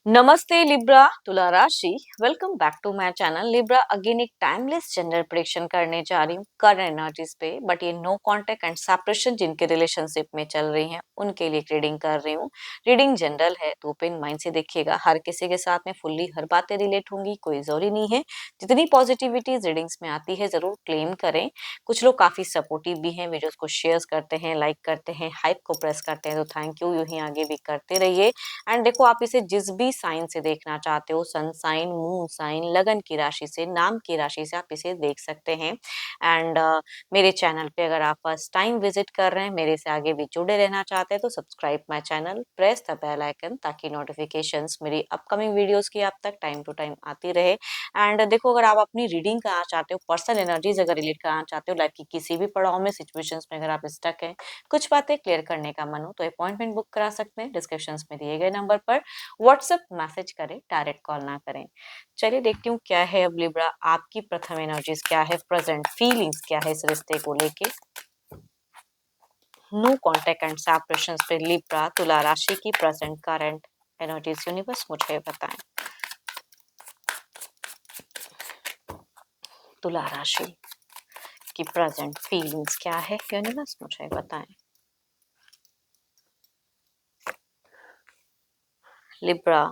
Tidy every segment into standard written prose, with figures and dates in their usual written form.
नमस्ते लिब्रा तुला राशि। Welcome back to my channel Libra. Again एक टाइमलेस जेंडर प्रेडिक्शन करने जा रही हूँ करंट एनर्जीज पे, बट ये नो कांटेक्ट एंड सेपरेशन जिनके रिलेशनशिप में चल रही हैं उनके लिए रीडिंग कर रही हूँ। रीडिंग जनरल है तो ओपन माइंड से देखिएगा। हर किसी के साथ में फुल्ली हर बातें रिलेट होंगी, कोई जरूरी नहीं है। जितनी पॉजिटिविटी रीडिंग्स में आती है जरूर क्लेम करें। कुछ लोग काफी सपोर्टिव भी हैं, वीडियोस को शेयर करते हैं, लाइक करते हैं, हाइप को प्रेस करते हैं, तो थैंक यू, यूं ही आगे भी करते रहिए। एंड देखो, आप इसे जिस भी साइन से देखना चाहते हो, सन साइन, मून साइन, लगन की राशि से, नाम की राशि से आप इसे देख सकते हैं। एंड मेरे चैनल पे अगर आप फर्स्ट टाइम विजिट कर रहे हैं, मेरे से आगे भी जुड़े रहना चाहते हैं, तो subscribe my channel, press the bell icon, ताकि नोटिफिकेशंस मेरी अपकमिंग वीडियोस की आप तक टाइम टू टाइम आती रहे। एंड देखो, अगर आप अपनी रीडिंग कराना चाहते हो, पर्सनल एनर्जीज अगर रिलेट कराना चाहते हो, लाइफ की किसी भी पड़ाव में, सिचुएशंस में अगर आप स्टक हैं, कुछ बातें क्लियर करने का मन हो, तो अपॉइंटमेंट बुक करा सकते हैं डिस्क्रिप्शन में दिए गए नंबर पर। व्हाट्सएप मैसेज करें, डायरेक्ट कॉल ना करें। चलिए देखती हूँ क्या है अब लिब्रा, आपकी प्रथम एनर्जीज क्या है, प्रेजेंट फीलिंग्स क्या है इस रिश्ते को लेके। नो कॉन्टेक्ट एंड सेपरेशन पे लिब्रा तुला राशि की प्रेजेंट करंट एनर्जीज यूनिवर्स मुझे बताएं। तुला राशि की प्रेजेंट फीलिंग्स क्या है, यूनिवर्स मुझे बताएं। लिब्रा,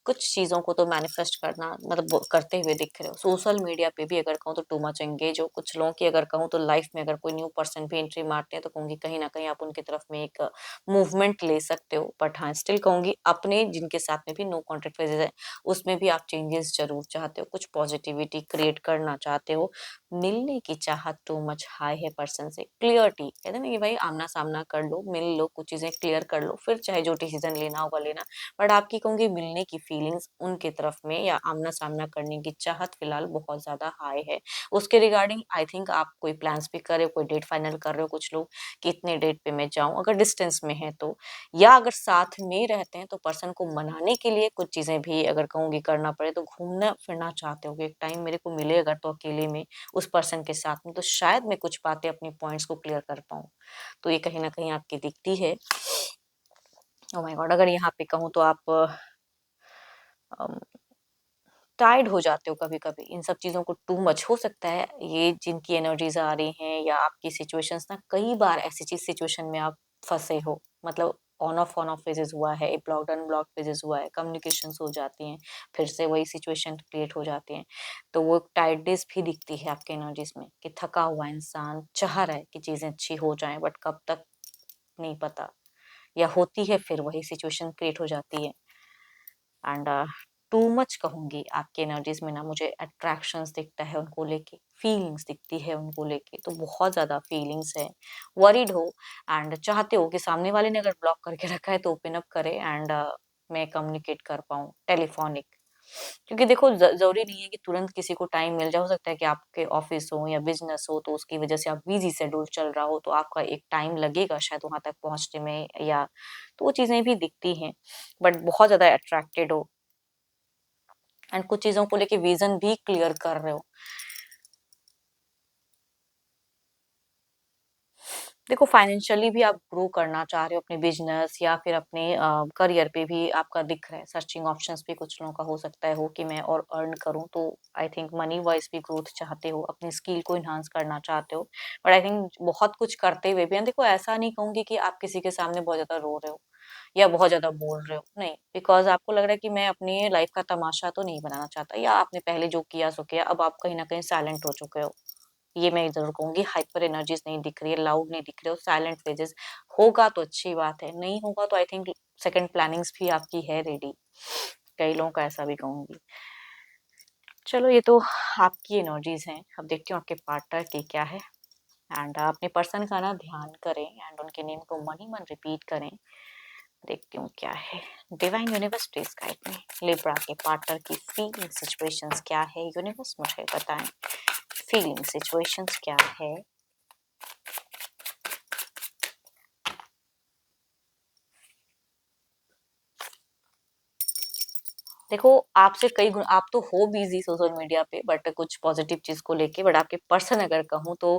कुछ चीजों को तो मैनिफेस्ट करना मतलब वो करते हुए दिख रहे हो। सोशल मीडिया पे भी अगर कहूँ तो टू मच एंगेज हो। कुछ लोगों की अगर कहूँ तो लाइफ में अगर कोई न्यू पर्सन भी एंट्री मारते हैं, तो कहूंगी कहीं ना कहीं आप उनकी तरफ में एक मूवमेंट ले सकते हो। बट हाँ, स्टिल कहूंगी अपने जिनके साथ में भी नो कॉन्टेक्ट फेजेस है, उसमें भी आप चेंजेस जरूर चाहते हो, कुछ पॉजिटिविटी क्रिएट करना चाहते हो। मिलने की चाहत टू मच हाई है पर्सन से। क्लियरिटी कहते हैं ना कि भाई आमना सामना कर लो, मिल लो, कुछ चीजें क्लियर कर लो, फिर चाहे जो डिसीजन लेना होगा लेना। बट आपकी कहूंगी मिलने की फीलिंग्स उनके तरफ में या आमना सामना करने की चाहत फिलहाल बहुत ज्यादा हाई है। उसके रिगार्डिंग आई थिंक आप कोई प्लान्स भी कर रहे हो, कोई डेट फाइनल कर रहे हो कुछ लोग, कि इतने डेट पे मैं जाऊं, अगर डिस्टेंस में है तो। या अगर साथ में रहते हैं तो पर्सन को मनाने के लिए कुछ चीजें भी अगर कहूंगी करना पड़े, तो घूमना फिरना चाहते हो कि एक टाइम मेरे को मिले अगर तो अकेले में उस पर्सन के साथ में, तो शायद मैं कुछ बातें अपनी पॉइंट्स को क्लियर कर पाऊं। तो ये कहीं ना कहीं आपकी दिखती है। ओ माय गॉड, अगर यहाँ पे कहूँ तो आप टायर्ड हो जाते हो कभी कभी इन सब चीजों को, टू मच हो सकता है ये जिनकी एनर्जीज आ रही हैं, या आपकी सिचुएशंस ना, कई बार ऐसी चीज सिचुएशन में आप फंसे हो, मतलब ऑन ऑफ फेजेस हुआ है, ब्लॉक्ड अनब्लॉक फेजेस हुआ है, कम्युनिकेशन हो जाती हैं, फिर से वही सिचुएशन क्रिएट हो जाती हैं। तो वो टायर्डनेस भी दिखती है आपके एनर्जीज में, कि थका हुआ इंसान चाह रहा है कि चीजें अच्छी हो जाएं, बट कब तक नहीं पता, या होती है फिर वही सिचुएशन क्रिएट हो जाती है। एंड टू मच कहूंगी आपकी एनर्जीज में ना, मुझे अट्रैक्शंस दिखता है उनको लेके, फीलिंग्स दिखती है उनको लेके, तो बहुत ज्यादा फीलिंग्स है। वरीड हो एंड चाहते हो कि सामने वाले ने अगर ब्लॉक करके रखा है तो ओपन अप करे, एंड मैं कम्युनिकेट कर पाऊँ टेलीफोनिक। क्योंकि देखो, जरूरी नहीं है कि तुरंत किसी को टाइम मिल जाए। हो सकता है कि आपके ऑफिस हो या बिजनेस हो, तो उसकी वजह से आप बिजी शेड्यूल चल रहा हो, तो आपका एक टाइम लगेगा शायद वहां तक पहुंचने में, या तो वो चीजें भी दिखती हैं। बट बहुत ज्यादा अट्रैक्टेड हो एंड कुछ चीजों को लेके विजन भी क्लियर कर रहे हो। देखो, फाइनेंशियली भी आप ग्रो करना चाह रहे हो अपने बिजनेस, या फिर अपने करियर पे भी आपका दिख रहा है। सर्चिंग ऑप्शंस भी कुछ लोगों का हो सकता है हो कि मैं और अर्न करूं, तो आई थिंक मनी वाइज भी ग्रोथ चाहते हो, अपनी स्किल को इन्हांस करना चाहते हो। बट आई थिंक बहुत कुछ करते हुए भी देखो, ऐसा नहीं कहूंगी कि आप किसी के सामने बहुत ज्यादा रो रहे हो या बहुत ज्यादा बोल रहे हो, नहीं, बिकॉज आपको लग रहा है कि मैं अपनी लाइफ का तमाशा तो नहीं बनाना चाहता, या आपने पहले जो किया सो किया, अब आप कहीं ना कहीं साइलेंट हो चुके हो। ये मैं जरूर कहूंगी, हाइपर एनर्जीज नहीं दिख रही है, लाउड नहीं दिख रहे हो, साइलेंट फेजेस। होगा तो अच्छी बात है, नहीं होगा तो आई थिंक सेकंड प्लानिंग्स भी आपकी है रेडी, कई लोगों का ऐसा भी कहूंगी। चलो, ये तो आपकी एनर्जीज हैं। अब देखती हूँ आपके पार्टनर की क्या है। एंड अपने पर्सन का ना ध्यान करें एंड उनके नेम को मन ही मन रिपीट करें। देखती हूँ क्या है। Divine universe please guide me. Libra के पार्टनर की फीलिंग सिचुएशंस क्या है, यूनिवर्स मुझे बताएं। फीलिंग सिचुएशंस क्या है। देखो, आपसे कई गुण आप तो हो बिजी सोशल मीडिया पे, बट कुछ पॉजिटिव चीज को लेके, बट आपके पर्सन अगर कहूँ तो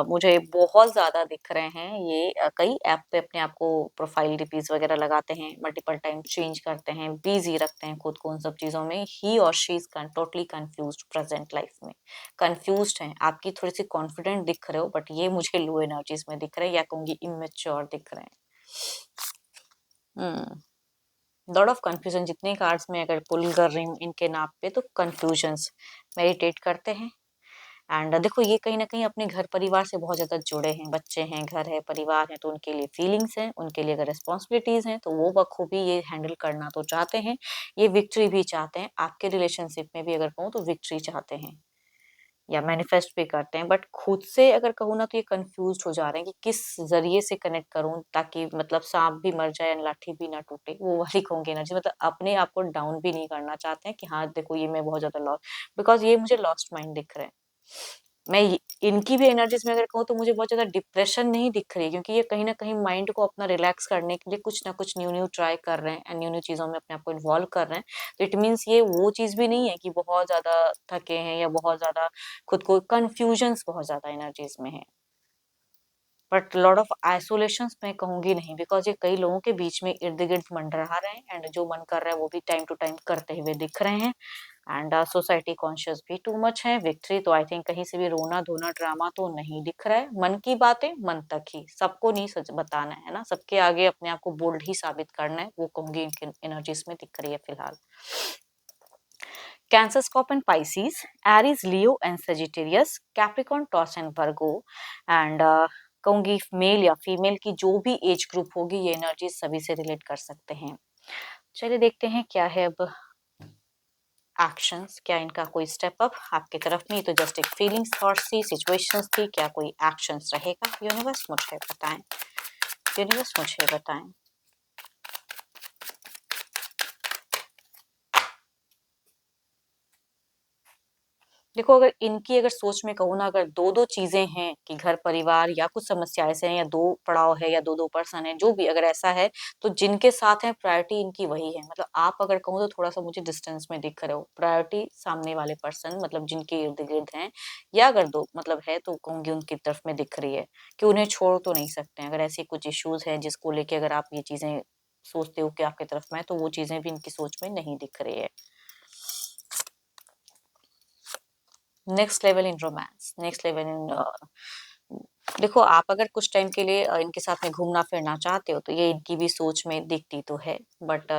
मुझे बहुत ज्यादा दिख रहे हैं ये, कई ऐप पे अपने आप को प्रोफाइल डीपीज वगैरह लगाते हैं, मल्टीपल टाइम चेंज करते हैं, बिजी रखते हैं खुद को उन सब चीजों में। ही और she is totally confuse present life में, कंफ्यूज हैं। आपकी थोड़ी सी कॉन्फिडेंट दिख रहे हो, बट ये मुझे लो एनर्जीज में दिख रहे हैं, या कहूंगी इमेच्योर दिख रहे हैं। लॉट ऑफ कंफ्यूजन, जितने कार्ड्स में अगर पुल कर रही हूँ इनके नाप पे, तो कंफ्यूजन्स। मेडिटेट करते हैं, एंड देखो ये कहीं ना कहीं अपने घर परिवार से बहुत ज्यादा जुड़े हैं, बच्चे हैं, घर है, परिवार है, तो उनके लिए फीलिंग्स हैं, उनके लिए अगर रिस्पॉन्सिबिलिटीज हैं तो वो बखूबी ये हैंडल करना तो चाहते हैं। ये विक्ट्री भी चाहते हैं, आपके रिलेशनशिप में भी अगर कहूँ तो विक्ट्री चाहते हैं, या मैनिफेस्ट भी करते हैं, बट खुद से अगर कहूँ ना तो ये कंफ्यूज हो जा रहे हैं कि किस जरिए से कनेक्ट करूं ताकि मतलब सांप भी मर जाए लाठी भी ना टूटे, वो वाली कहूंगी एनर्जी। मतलब अपने आप को डाउन भी नहीं करना चाहते हैं कि हाँ देखो ये मैं बहुत ज्यादा लॉस, बिकॉज ये मुझे लॉस्ट माइंड दिख रहे हैं। इनकी भी एनर्जीज में अगर कहूँ तो मुझे बहुत ज्यादा डिप्रेशन नहीं दिख रही, क्योंकि ये कहीं ना कहीं माइंड को अपना रिलैक्स करने के लिए कुछ ना कुछ न्यू न्यू ट्राई कर रहे हैं, एंड न्यू न्यू चीजों में अपने आप को इन्वॉल्व कर रहे हैं। तो इट मीन्स ये वो चीज भी नहीं है कि बहुत ज्यादा थके हैं या बहुत ज्यादा खुद को कंफ्यूजन्स बहुत ज्यादा एनर्जीज में है। बट लॉट ऑफ आइसोलेशन मैं कहूंगी नहीं, बिकॉज ये कई लोगों के बीच में इर्द गिर्द मंडरा रहे हैं, एंड जो मन कर रहा है वो भी टाइम टू टाइम करते हुए दिख रहे हैं। एंड सोसाइटी कॉन्शियस भी टू मच है। विक्ट्री तो आई थिंक कहीं से भी रोना धोना ड्रामा तो नहीं दिख रहा है, मन की बातें मन तक ही, सबको नहीं सच बताना है ना, सबके आगे अपने आप को बोल्ड ही साबित करना है, वो कहूंगी इनकी एनर्जीज में दिख रही है फिलहाल। Cancer, Scorpion, Pisces, Aries, Leo and Sagittarius, Capricorn, Taurus and Virgo, and कहूंगी मेल या फीमेल की जो भी एज ग्रुप होगी ये एनर्जी सभी से रिलेट कर सकते हैं। चलिए देखते हैं क्या है अब एक्शंस, क्या इनका कोई स्टेप अप आपकी तरफ में। तो जस्ट एक फीलिंग्स थॉट्स थी, सिचुएशंस थी, क्या कोई एक्शंस रहेगा? यूनिवर्स मुझे बताएं, यूनिवर्स मुझे बताएं। देखो, अगर इनकी अगर सोच में कहूँ ना, अगर दो दो चीजें हैं कि घर परिवार या कुछ समस्याएं से हैं, या दो पड़ाव है, या दो दो पर्सन है, जो भी अगर ऐसा है, तो जिनके साथ है प्रायोरिटी इनकी वही है। मतलब आप अगर कहूँ तो थोड़ा सा मुझे डिस्टेंस में दिख रहे हो, प्रायोरिटी सामने वाले पर्सन, मतलब जिनके इर्द गिर्द हैं, या अगर दो मतलब है तो कहूंगी उनकी तरफ में दिख रही है कि उन्हें छोड़ तो नहीं सकते हैं। अगर ऐसी कुछ इश्यूज है जिसको लेके अगर आप ये चीजें सोचते हो कि आपकी तरफ में है, तो वो चीजें भी इनकी सोच में नहीं दिख रही है। Next level in romance, next level in देखो, आप अगर कुछ टाइम के लिए इनके साथ में घूमना फिरना चाहते हो तो ये इनकी भी सोच में दिखती तो है, बट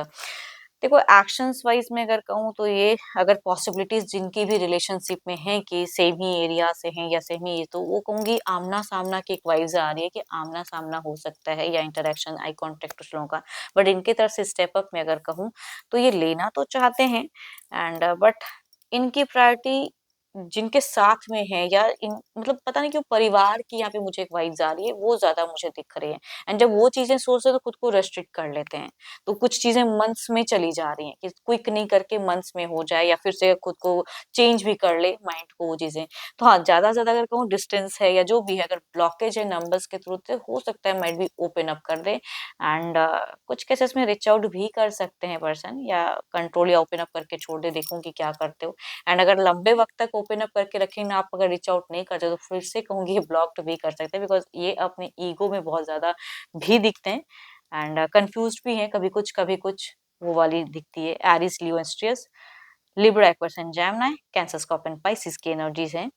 देखो एक्शंस वाइज में अगर कहूँ तो ये अगर पॉसिबिलिटीज जिनकी भी रिलेशनशिप में है कि सेम ही एरिया से हैं या सेम ही, तो वो कहूंगी आमना सामना की एक वाइब्स आ रही है कि आमना सामना हो सकता है, या इंटरेक्शन आई कांटेक्ट कुछ लोगों का। बट इनकी तरफ से स्टेप अप में अगर कहूँ तो ये लेना तो चाहते हैं, एंड बट इनकी प्रायोरिटी जिनके साथ में है, या इन मतलब पता नहीं क्यों परिवार की यहाँ पे मुझे एक वाइब्स आ रही है, वो ज्यादा मुझे दिख रही है। एंड जब वो चीजें सोचते हैं तो खुद को रेस्ट्रिक्ट कर लेते हैं, तो कुछ चीजें मंथ्स में चली जा रही हैं कि क्विक नहीं करके मंथ्स में हो जाए, या फिर से खुद को चेंज भी कर ले माइंड को वो चीजें। तो हाँ, ज्यादा से ज्यादा अगर कहूँ डिस्टेंस है या जो भी है, अगर ब्लॉकेज है नंबर्स के थ्रू, तो हो सकता है माइंड भी ओपन अप कर दे, एंड कुछ केसेस में रिच आउट भी कर सकते हैं पर्सन, या कंट्रोल या ओपन अप करके छोड़ दे, देखूं कि क्या करते हो। एंड अगर लंबे वक्त तक ओपन अप करके रखेंगे, आप अगर रीच आउट नहीं करते तो फिर से कहूंगी ये ब्लॉक्ड भी कर सकते हैं, बिकॉज ये अपने ईगो में बहुत ज्यादा भी दिखते हैं, एंड कंफ्यूज भी हैं, कभी कुछ वो वाली दिखती है। एरिस, लियो, एस्ट्रियस, Libra, Aquarius and Gemini, Cancer, Scorpion, Pisces की एनर्जीज हैं।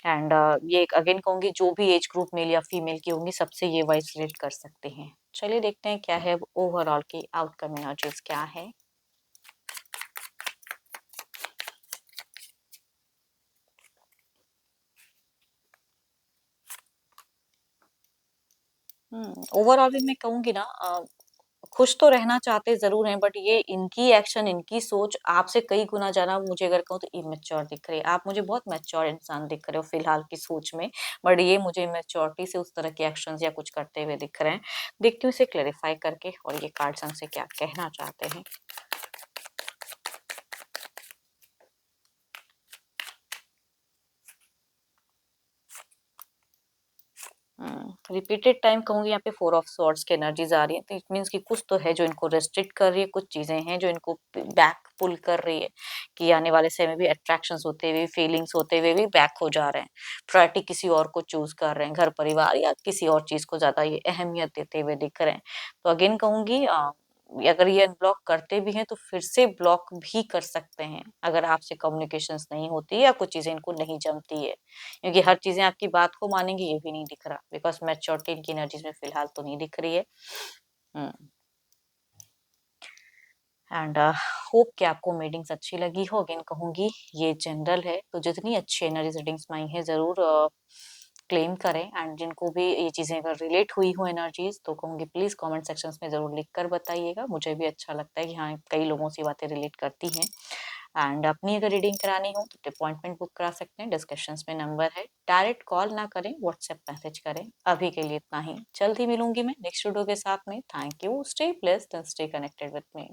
एंड ये अगेन कहूंगी जो भी एज ग्रुप मेल या फीमेल की होंगी सबसे ये वाइज रिलेट कर सकते हैं। चलिए देखते हैं क्या है ओवरऑल की आउटकम एनर्जीज क्या है। ओवरऑल भी मैं कहूंगी ना, खुश तो रहना चाहते जरूर हैं, बट ये इनकी एक्शन, इनकी सोच आपसे कई गुना ज्यादा मुझे अगर कहूँ तो इमेच्योर दिख रही है। आप मुझे बहुत मैच्योर इंसान दिख रहे हो फिलहाल की सोच में, बट ये मुझे इमेच्योरिटी से उस तरह के एक्शंस या कुछ करते हुए दिख रहे हैं। देखती हूँ इसे क्लेरिफाई करके, और ये कार्ड्स हमसे क्या कहना चाहते हैं। रिपीटेड टाइम कहूंगी, यहाँ पे 4 ऑफ स्वॉर्ड्स की एनर्जीज आ रही है, तो इट मीन्स कि कुछ तो है जो इनको रेस्ट्रिक्ट कर रही है, कुछ चीजें हैं जो इनको बैक पुल कर रही है, कि आने वाले समय में भी अट्रैक्शंस होते हुए, फीलिंग्स होते हुए भी बैक हो जा रहे हैं, प्रायोरिटी किसी और को चूज कर रहे हैं, घर परिवार या किसी और चीज को ज्यादा ये अहमियत देते हुए दिख रहे हैं। तो अगेन कहूंगी, अगर ये अनब्लॉक करते भी हैं तो फिर से ब्लॉक भी कर सकते हैं, अगर आपसे कम्युनिकेशंस नहीं होती या कुछ चीजें इनको नहीं जमती है, क्योंकि हर चीजें आपकी बात को मानेंगे ये भी नहीं दिख रहा, बिकॉज मैच्योरिटी इनकी एनर्जीज में फिलहाल तो नहीं दिख रही है। एंड होप कि आपको रीडिंग्स अच्छी लगी हो। अगेन कहूंगी ये जनरल है, तो जितनी अच्छी एनर्जी रीडिंग्स में आई है जरूर क्लेम करें, एंड जिनको भी ये चीजें अगर रिलेट हुई हो एनर्जीज, तो कहूंगी प्लीज कमेंट सेक्शंस में जरूर लिख कर बताइएगा, मुझे भी अच्छा लगता है कि हाँ कई लोगों से बातें रिलेट करती हैं। एंड अपनी अगर रीडिंग करानी हो तो अपॉइंटमेंट बुक करा सकते हैं, डिस्कशंस में नंबर है, डायरेक्ट कॉल ना करें, व्हाट्सएप मैसेज करें। अभी के लिए इतना ही, जल्द ही मिलूंगी मैं नेक्स्ट वीडियो के साथ में। Thank you, stay blessed and stay connected with me.